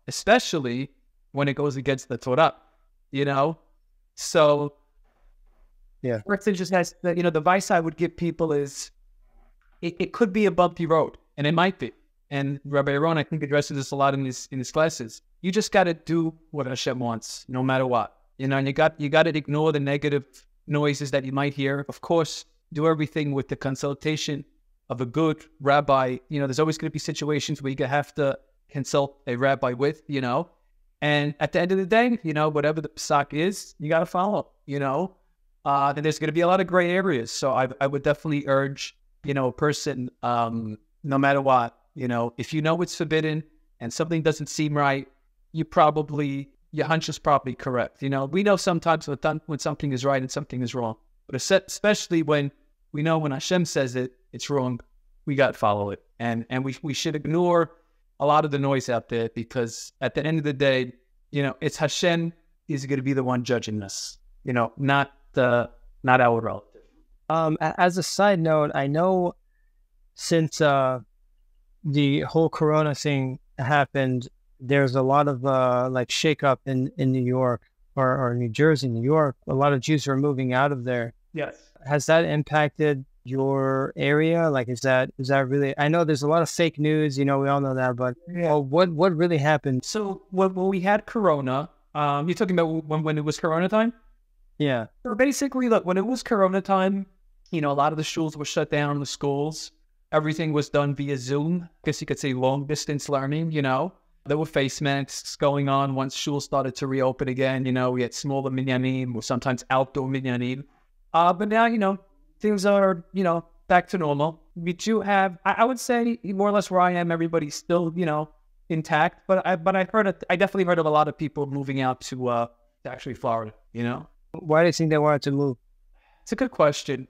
Especially when it goes against the Torah, So, yeah. First thing just has, the advice I would give people is, it could be a bumpy road, and it might be, and Rabbi Yaron, I think, addresses this a lot in his classes. You just got to do what Hashem wants, no matter what. You know, and you got to ignore the negative noises that you might hear. Of course, do everything with the consultation of a good rabbi. You know, there's always going to be situations where you have to consult a rabbi with, you know. And at the end of the day, you know, whatever the psak is, you got to follow, you know. And there's going to be a lot of gray areas. So I would definitely urge, you know, a person, no matter what, you know, if you know it's forbidden and something doesn't seem right, your hunch is probably correct. You know, we know sometimes when something is right and something is wrong, but especially when we know when Hashem says it's wrong, we got to follow it. And we should ignore a lot of the noise out there, because at the end of the day, you know, it's Hashem is going to be the one judging us, you know, not our relative. As a side note, I know since the whole Corona thing happened, there's a lot of like shakeup in New York or New Jersey, New York. A lot of Jews are moving out of there. Yes. Has that impacted your area? Like, is that really? I know there's a lot of fake news. You know, we all know that. But yeah. What really happened? So when we had Corona, you're talking about when it was Corona time? Yeah. So basically, look, when it was Corona time, you know, a lot of the schools were shut down. The schools, everything was done via Zoom. I guess you could say long distance learning. You know, there were face masks going on once schools started to reopen again. You know, we had smaller minyanim or sometimes outdoor minyanim. But now, you know, things are, you know, back to normal. We do have, I would say, more or less where I am, everybody's still, you know, intact. But I definitely heard of a lot of people moving out to actually Florida, you know. Why do you think they wanted to move? It's a good question.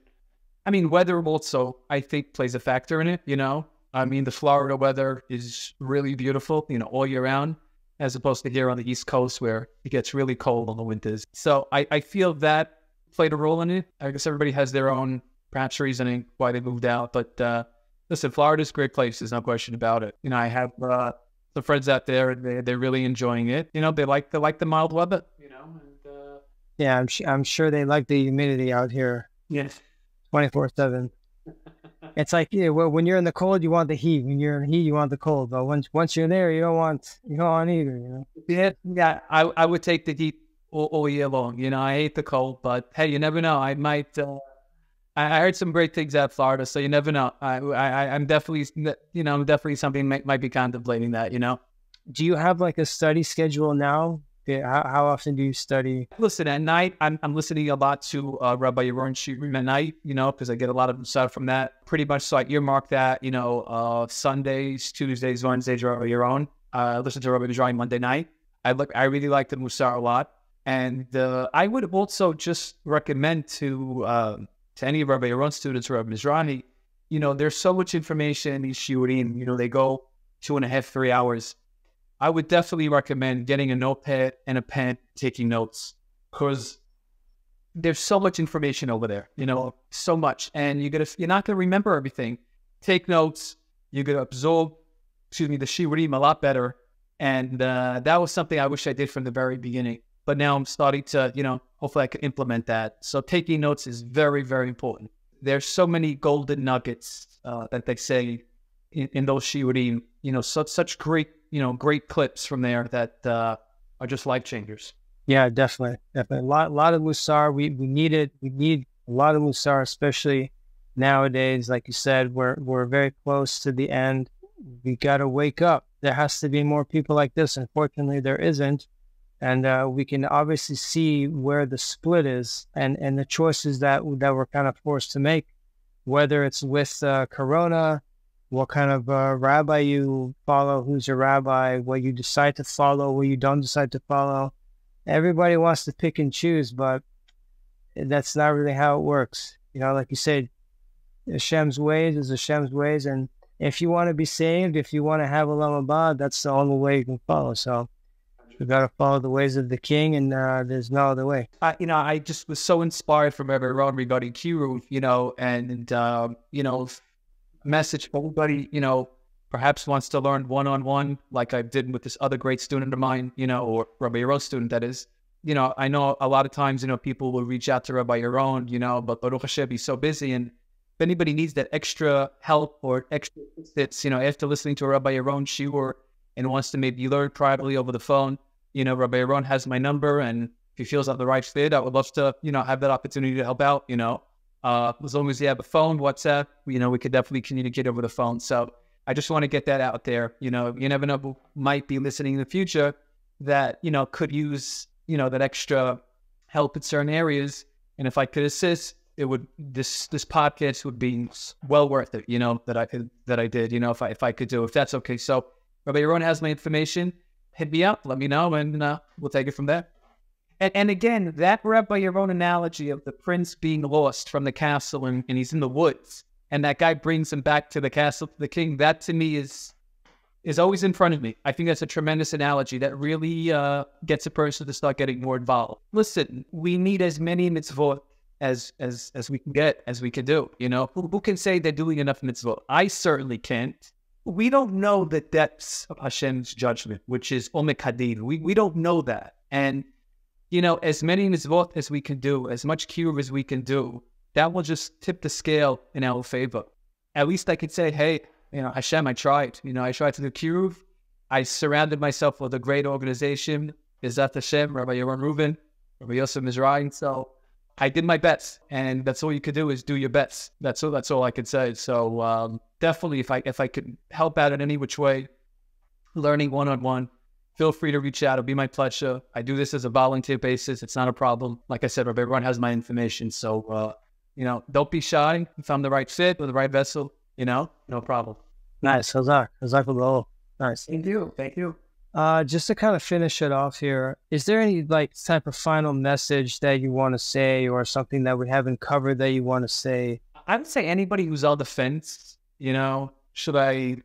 I mean, weather also, I think, plays a factor in it, you know. I mean, the Florida weather is really beautiful, you know, all year round, as opposed to here on the East Coast where it gets really cold in the winters. So I feel that played a role in it. I guess everybody has their own, perhaps, reasoning why they moved out. But listen, Florida's a great place. There's no question about it. You know, I have some friends out there, and they're really enjoying it. You know, they like the mild weather. You know, and yeah, I'm sure they like the humidity out here. Yes, 24/7. It's like, yeah, well, when you're in the cold, you want the heat. When you're in heat, you want the cold. But once you're there, you don't want either. You know. Yeah. I would take the heat all year long. You know, I hate the cold, but hey, you never know. I might. I heard some great things out of Florida, so you never know. I'm definitely, you know, something might be contemplating that. You know. Do you have like a study schedule now? How often do you study? Listen, at night, I'm listening a lot to Rabbi Yaron Reuven at night, you know, because I get a lot of stuff from that. Pretty much, so I earmark that, you know, Sundays, Tuesdays, Wednesdays, Rabbi Yaron. Listen to Rabbi Yaron Monday night. I really like the Musar a lot. And I would also just recommend to any Rabbi Yaron students or Rabbi Mizrahi, you know, there's so much information in these shiurim. You know, they go 2.5, 3 hours. I would definitely recommend getting a notepad and a pen, taking notes, because there's so much information over there, you know, so much. And you're not going to remember everything. Take notes. You're going to absorb, the shiurim a lot better. And that was something I wish I did from the very beginning. But now I'm starting to, you know, hopefully I can implement that. So taking notes is very, very important. There's so many golden nuggets that they say in those shiurim, you know, such great, you know, great clips from there that are just life changers. Yeah, definitely. A lot of Musar. We need it. We need a lot of Musar, especially nowadays. Like you said, we're very close to the end. We got to wake up. There has to be more people like this. Unfortunately, there isn't. And we can obviously see where the split is and the choices that we're kind of forced to make, whether it's with Corona, what kind of rabbi you follow, who's your rabbi, what you decide to follow, what you don't decide to follow. Everybody wants to pick and choose, but that's not really how it works. You know, like you said, Hashem's ways is Hashem's ways. And if you want to be saved, if you want to have Olam Haba, that's the only way you can follow. So you got to follow the ways of the King, and there's no other way. You know, I just was so inspired from Rabbi Reuven regarding Kiruv, you know, and you know, message for everybody, you know, perhaps wants to learn one-on-one, like I did with this other great student of mine, you know, or Rabbi Yaron student, that is. You know, I know a lot of times, you know, people will reach out to Rabbi Yaron, you know, but Baruch Hashem, he's so busy, and if anybody needs that extra help or extra assistance, after listening to Rabbi Yaron shiur and wants to maybe learn privately over the phone, Rabbi Yaron has my number, and if he feels I'm the right fit, I would love to, have that opportunity to help out, as long as you have a phone, WhatsApp, we could definitely communicate over the phone. So I just want to get that out there. You never know who might be listening in the future that, could use, that extra help in certain areas. And if I could assist, this podcast would be well worth it, that I did, if I could do, if that's okay. So Rabbi Yaron has my information, hit me up, let me know, and we'll take it from there. And again, that Rabbi Yaron analogy of the prince being lost from the castle and he's in the woods, and that guy brings him back to the castle, the king, that to me is always in front of me. I think that's a tremendous analogy that really gets a person to start getting more involved. Listen, we need as many mitzvot as we can get, as we can do. Who can say they're doing enough mitzvot? I certainly can't. We don't know the depths of Hashem's judgment, which is Omek Hadin. We don't know that. And as many mitzvot as we can do, as much kiruv as we can do, that will just tip the scale in our favor. At least I could say, hey, Hashem, I tried. I tried to do kiruv. I surrounded myself with a great organization. Bezat Hashem, Rabbi Yaron Reuven, Rabbi Yosef Mizrahi. So I did my best, and that's all you could do is do your best. That's all I could say. So definitely, if I could help out in any which way, learning one-on-one, feel free to reach out. It'll be my pleasure. I do this as a volunteer basis. It's not a problem. Like I said, everyone has my information. So, don't be shy. If I'm the right fit or the right vessel, no problem. Nice. Hazak for the nice. Thank you. Thank you. Just to kind of finish it off here, is there any type of final message that you want to say, or something that we haven't covered that you want to say? I would say anybody who's on the fence, should I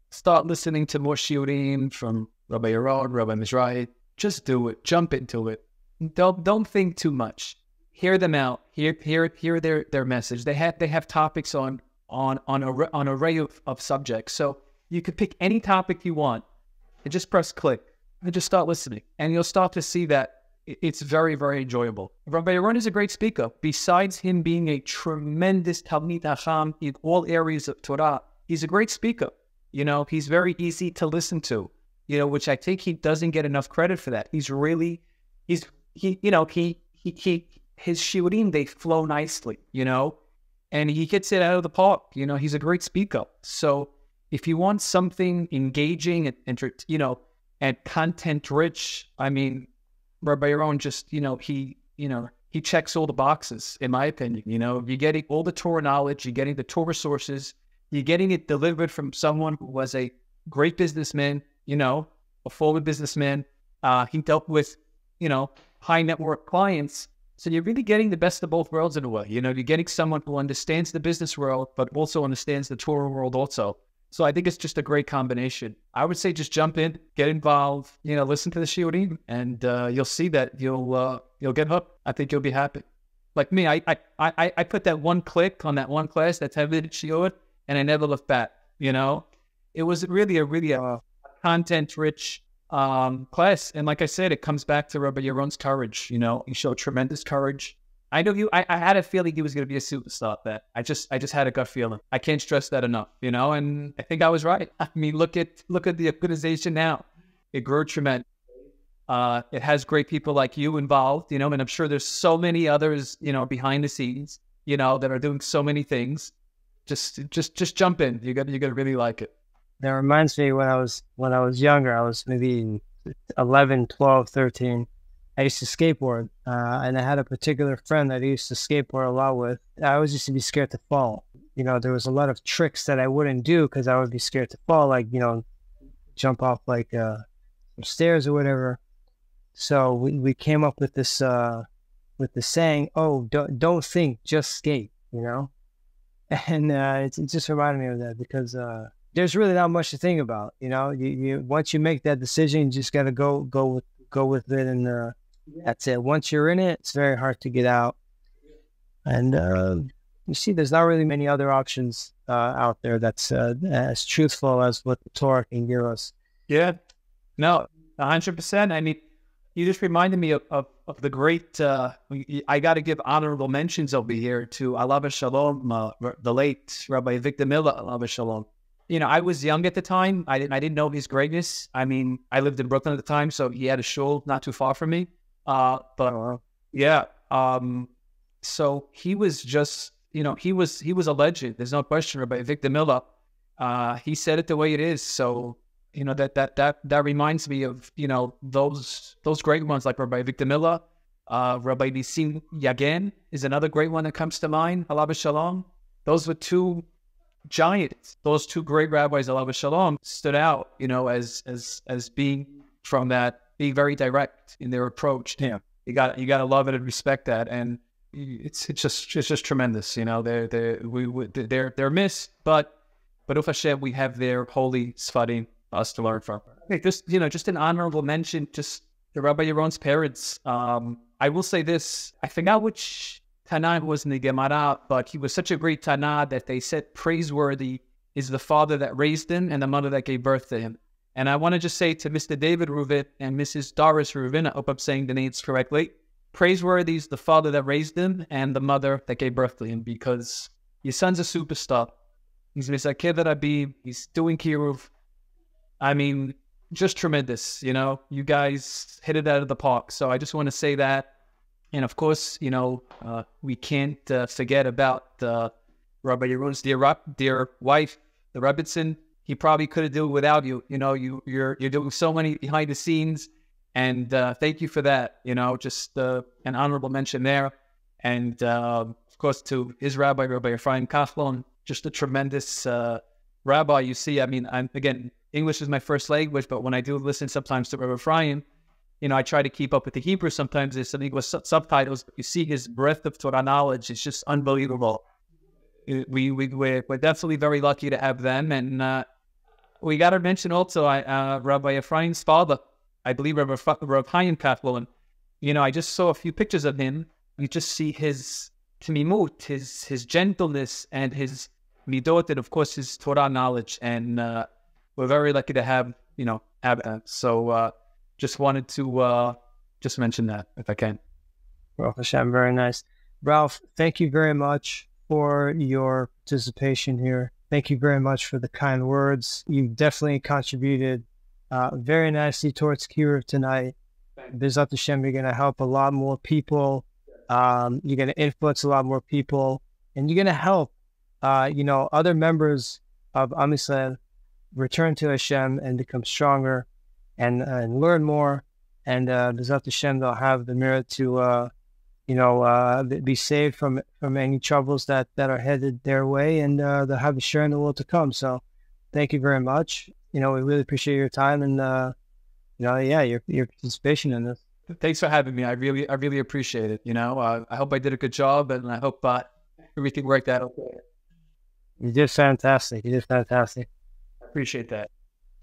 start listening to more shiurim from Rabbi Yaron, Rabbi Mizrahi? Just do it. Jump into it. Don't think too much. Hear them out. Hear their message. They have topics on an array of subjects. So you could pick any topic you want and just press click and just start listening. And you'll start to see that it's very, very enjoyable. Rabbi Yaron is a great speaker. Besides him being a tremendous Talmid Chacham in all areas of Torah, he's a great speaker. He's very easy to listen to, which I think he doesn't get enough credit for that. His shiurim, they flow nicely, and he hits it out of the park. He's a great speaker. So if you want something engaging and content rich, I mean, Rabbi Yaron just, he checks all the boxes, in my opinion. You're getting all the Torah knowledge, you're getting the Torah sources, you're getting it delivered from someone who was a great businessman, a former businessman. He dealt with, high net worth clients. So you're really getting the best of both worlds in a way. You're getting someone who understands the business world, but also understands the Torah world also. So I think it's just a great combination. I would say just jump in, get involved, listen to the shiurim, and you'll see that you'll get hooked. I think you'll be happy. Like me, I put that one click on that one class, that 10-minute shiur, and I never looked back. It was really a content-rich class. And like I said, it comes back to Rabbi Yaron's courage. He showed tremendous courage. I know I had a feeling he was going to be a superstar. That I just had a gut feeling. I can't stress that enough. And I think I was right. I mean, look at the organization now. It grew tremendously. It has great people like you involved. And I'm sure there's so many others. Behind the scenes. That are doing so many things. Just jump in. You're gonna really like it. That reminds me when I was younger. I was maybe 11, 12, 13. I used to skateboard, and I had a particular friend that I used to skateboard a lot with. I always used to be scared to fall. There was a lot of tricks that I wouldn't do because I would be scared to fall, like, jump off some stairs or whatever. So we came up with this saying, "Oh, don't think, just skate," And it just reminded me of that because there's really not much to think about. You once you make that decision, you just got to go with it, and that's it. Once you're in it, it's very hard to get out. And you see, there's not really many other options out there that's as truthful as what the Torah can give us. Yeah, no, 100%. I mean, You just reminded me of the great, I got to give honorable mentions over here to Alav Shalom, the late Rabbi Victor Miller, Alav Shalom. You know, I was young at the time. I didn't know his greatness. I mean, I lived in Brooklyn at the time, so he had a shul not too far from me. Yeah. So he was just, you know, he was a legend. There's no question. Rabbi Victor Miller, he said it the way it is. So, you know, that reminds me of, you know, those great ones like Rabbi Victor Miller. Rabbi Nisim Yagen is another great one that comes to mind. Alav Shalom. Those were two giants. Those two great rabbis, Alav Shalom, stood out, you know, as being from that, being very direct in their approach. Yeah, you got to love it and respect that, and it's just tremendous. You know, they're missed, but Baruch Hashem, we have their holy Sfadim us to learn from. Okay, just an honorable mention, just the Rabbi Yaron's parents. I will say this, I forgot which Tana was in the Gemara, but he was such a great Tana that they said praiseworthy is the father that raised him and the mother that gave birth to him. And I want to just say to Mr. David Reuven and Mrs. Doris Reuven, I hope I'm saying the names correctly, praiseworthy is the father that raised him and the mother that gave birth to him, because your son's a superstar. He's Misakeh Rabbi, he's doing Kiruv. I mean, just tremendous, you know. You guys hit it out of the park. So I just want to say that. And of course, you know, we can't forget about Rabbi Yaron's dear wife, the Rebbitzin. He probably couldn't do it without you. You know, you're doing so many behind the scenes, and thank you for that. You know, just an honorable mention there. And of course, to his rabbi, Rabbi Ephraim Kachlon, just a tremendous rabbi. You see, I mean, again, English is my first language, but when I do listen sometimes to Rabbi Ephraim, you know, I try to keep up with the Hebrew. Sometimes there's some English subtitles, but you see his breadth of Torah knowledge is just unbelievable. We're definitely very lucky to have them. And we got to mention also Rabbi Ephraim's father, I believe Rabbi Chaim Kachlon. You know, I just saw a few pictures of him. You just see his timimut, his gentleness, and his midot, and of course his Torah knowledge. And we're very lucky to have that. So just wanted to just mention that, if I can. Baruch Hashem, very nice. Ralph, thank you very much for your participation here. Thank you very much for the kind words. You've definitely contributed very nicely towards Kiruv tonight. B'ezrat Hashem, you're going to help a lot more people. You're going to influence a lot more people. And you're going to help, other members of Am Yisrael return to Hashem and become stronger and learn more. And B'ezrat Hashem, they'll have the merit to, be saved from any troubles that are headed their way, and they'll have a share in the world to come. So thank you very much. We really appreciate your time and, your participation in this. Thanks for having me. I really appreciate it. I hope I did a good job, and I hope everything worked out okay. You did fantastic. I appreciate that.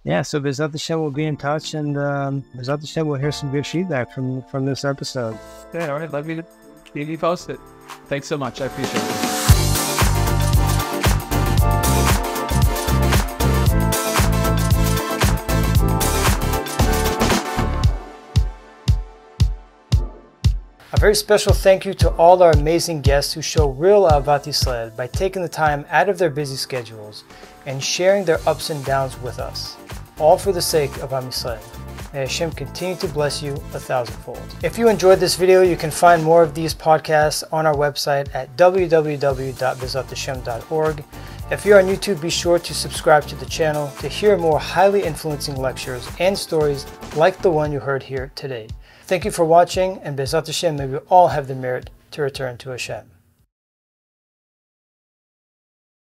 Yeah, so B'ezrat Hashem will be in touch, and B'ezrat Hashem will hear some good feedback from this episode. Yeah, all right. Let me keep you posted. Thanks so much. I appreciate it. A very special thank you to all our amazing guests who show real Ahavat Yisrael by taking the time out of their busy schedules and sharing their ups and downs with us, all for the sake of Am Yisrael. May Hashem continue to bless you 1,000-fold. If you enjoyed this video, you can find more of these podcasts on our website at www.bh.live. If you're on YouTube, be sure to subscribe to the channel to hear more highly influencing lectures and stories like the one you heard here today. Thank you for watching, and B'ezrat Hashem, may we all have the merit to return to Hashem.